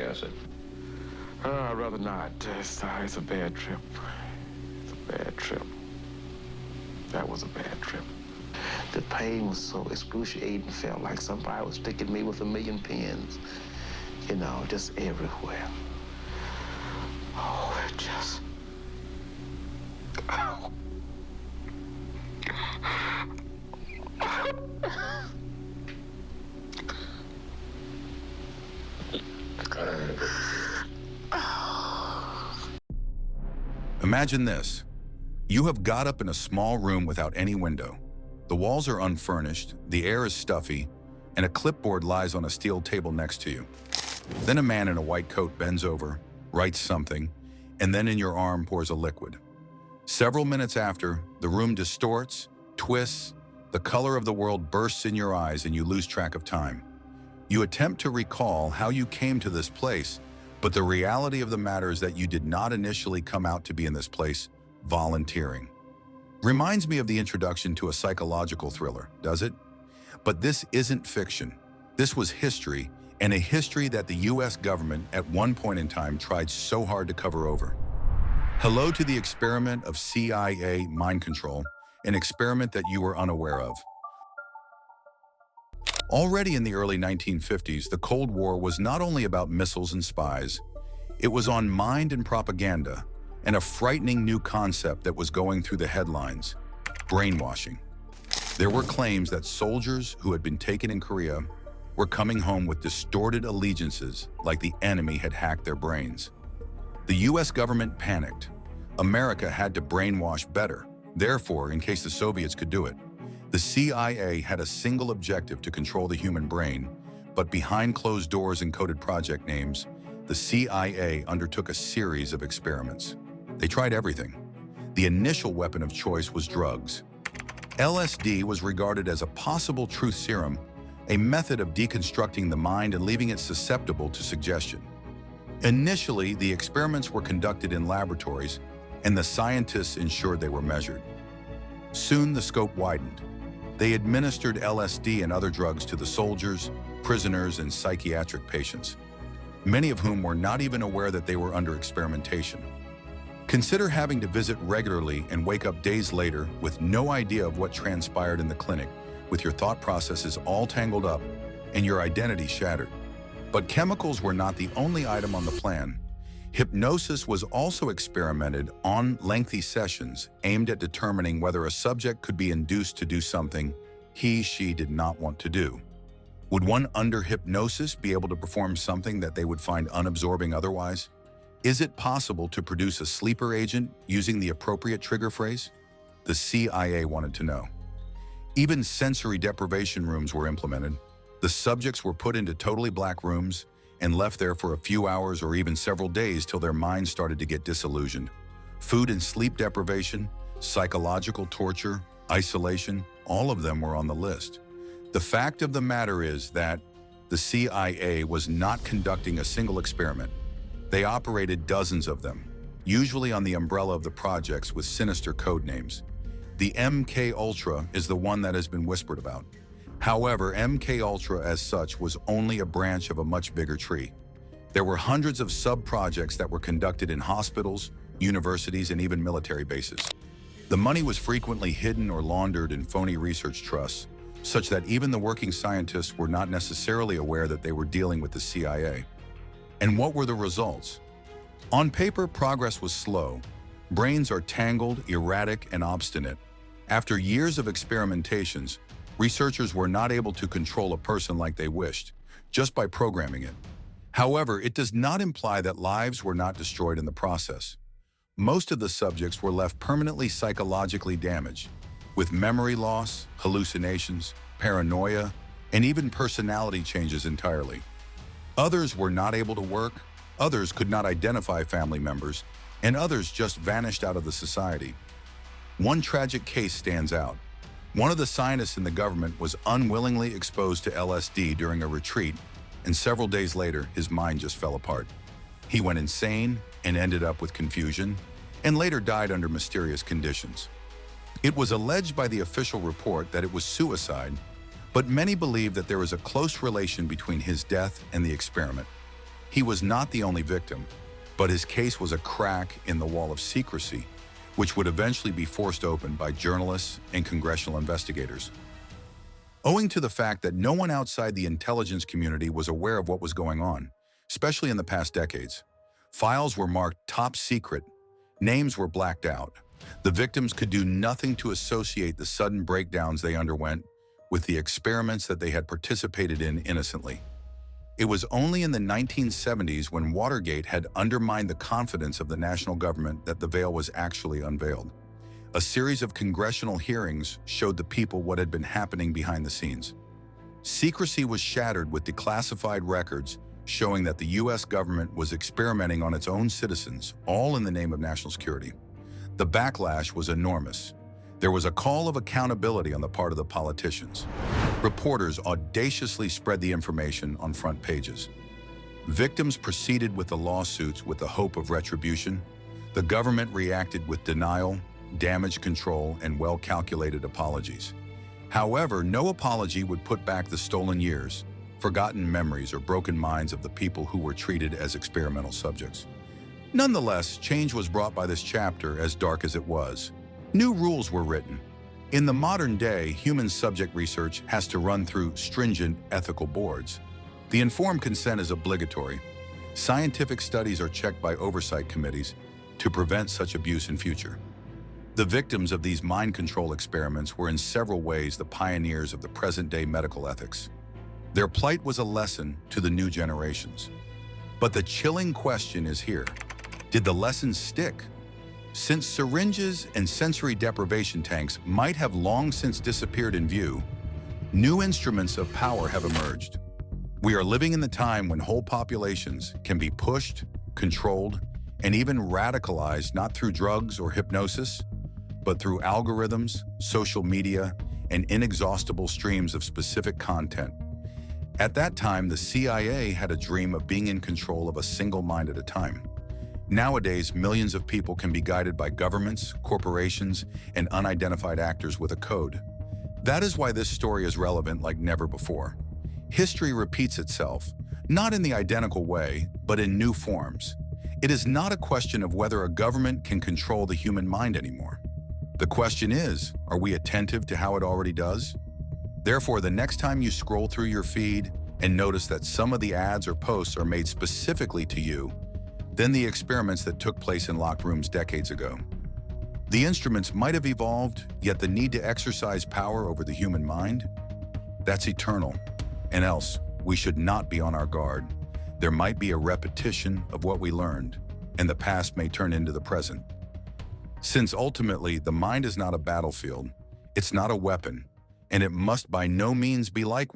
acid? I'd rather not. It's a bad trip. It's a bad trip. That was a bad trip. The pain was so excruciating. Felt like somebody was sticking me with 1,000,000 pins. You know, just everywhere. Oh, it just... Oh. Imagine this. You have got up in a small room without any window. The walls are unfurnished, the air is stuffy, and a clipboard lies on a steel table next to you. Then a man in a white coat bends over, writes something, and then in your arm pours a liquid. Several minutes after, the room distorts, twists, the color of the world bursts in your eyes and you lose track of time. You attempt to recall how you came to this place, but the reality of the matter is that you did not initially come out to be in this place volunteering. Reminds me of the introduction to a psychological thriller, does it? But this isn't fiction. This was history, and a history that the US government at one point in time tried so hard to cover over. Hello to the experiment of CIA mind control, an experiment that you were unaware of. Already in the early 1950s, the Cold War was not only about missiles and spies. It was on mind and propaganda, and a frightening new concept that was going through the headlines: brainwashing. There were claims that soldiers who had been taken in Korea were coming home with distorted allegiances, like the enemy had hacked their brains. The US government panicked. America had to brainwash better. Therefore, in case the Soviets could do it, the CIA had a single objective: to control the human brain. But behind closed doors and coded project names, the CIA undertook a series of experiments. They tried everything. The initial weapon of choice was drugs. LSD was regarded as a possible truth serum, a method of deconstructing the mind and leaving it susceptible to suggestion. Initially, the experiments were conducted in laboratories, and the scientists ensured they were measured. Soon, the scope widened. They administered LSD and other drugs to the soldiers, prisoners, and psychiatric patients, many of whom were not even aware that they were under experimentation. Consider having to visit regularly and wake up days later with no idea of what transpired in the clinic, with your thought processes all tangled up and your identity shattered. But chemicals were not the only item on the plan. Hypnosis was also experimented on lengthy sessions aimed at determining whether a subject could be induced to do something she did not want to do. Would one under hypnosis be able to perform something that they would find unabsorbing otherwise? Is it possible to produce a sleeper agent using the appropriate trigger phrase? The CIA wanted to know. Even sensory deprivation rooms were implemented. The subjects were put into totally black rooms and left there for a few hours or even several days till their minds started to get disillusioned. Food and sleep deprivation, psychological torture, isolation, all of them were on the list. The fact of the matter is that the CIA was not conducting a single experiment. They operated dozens of them, usually on the umbrella of the projects with sinister code names. The MK Ultra is the one that has been whispered about. However, MK Ultra as such was only a branch of a much bigger tree. There were hundreds of sub-projects that were conducted in hospitals, universities, and even military bases. The money was frequently hidden or laundered in phony research trusts, such that even the working scientists were not necessarily aware that they were dealing with the CIA. And what were the results? On paper, progress was slow. Brains are tangled, erratic, and obstinate. After years of experimentations, researchers were not able to control a person like they wished, just by programming it. However, it does not imply that lives were not destroyed in the process. Most of the subjects were left permanently psychologically damaged, with memory loss, hallucinations, paranoia, and even personality changes entirely. Others were not able to work, others could not identify family members, and others just vanished out of the society. One tragic case stands out. One of the scientists in the government was unwillingly exposed to LSD during a retreat, and several days later, his mind just fell apart. He went insane and ended up with confusion, and later died under mysterious conditions. It was alleged by the official report that it was suicide, but many believe that there is a close relation between his death and the experiment. He was not the only victim, but his case was a crack in the wall of secrecy, which would eventually be forced open by journalists and congressional investigators. Owing to the fact that no one outside the intelligence community was aware of what was going on, especially in the past decades, files were marked top secret, names were blacked out. The victims could do nothing to associate the sudden breakdowns they underwent with the experiments that they had participated in innocently. It was only in the 1970s, when Watergate had undermined the confidence of the national government, that the veil was actually unveiled. A series of congressional hearings showed the people what had been happening behind the scenes. Secrecy was shattered with declassified records showing that the U.S. government was experimenting on its own citizens, all in the name of national security. The backlash was enormous. There was a call of accountability on the part of the politicians. Reporters audaciously spread the information on front pages. Victims proceeded with the lawsuits with the hope of retribution. The government reacted with denial, damage control, and well-calculated apologies. However, no apology would put back the stolen years, forgotten memories, or broken minds of the people who were treated as experimental subjects. Nonetheless, change was brought by this chapter, as dark as it was. New rules were written. In the modern day, human subject research has to run through stringent ethical boards. The informed consent is obligatory. Scientific studies are checked by oversight committees to prevent such abuse in future. The victims of these mind control experiments were in several ways the pioneers of the present-day medical ethics. Their plight was a lesson to the new generations. But the chilling question is here: did the lessons stick? Since syringes and sensory deprivation tanks might have long since disappeared in view, new instruments of power have emerged. We are living in the time when whole populations can be pushed, controlled, and even radicalized, not through drugs or hypnosis, but through algorithms, social media, and inexhaustible streams of specific content. At that time, the CIA had a dream of being in control of a single mind at a time. Nowadays, millions of people can be guided by governments, corporations, and unidentified actors with a code. That is why this story is relevant like never before. History repeats itself, not in the identical way, but in new forms. It is not a question of whether a government can control the human mind anymore. The question is, are we attentive to how it already does? Therefore, the next time you scroll through your feed and notice that some of the ads or posts are made specifically to you, then the experiments that took place in locked rooms decades ago. The instruments might have evolved, yet the need to exercise power over the human mind? That's eternal, and else we should not be on our guard. There might be a repetition of what we learned, and the past may turn into the present. Since ultimately the mind is not a battlefield, it's not a weapon, and it must by no means be like one.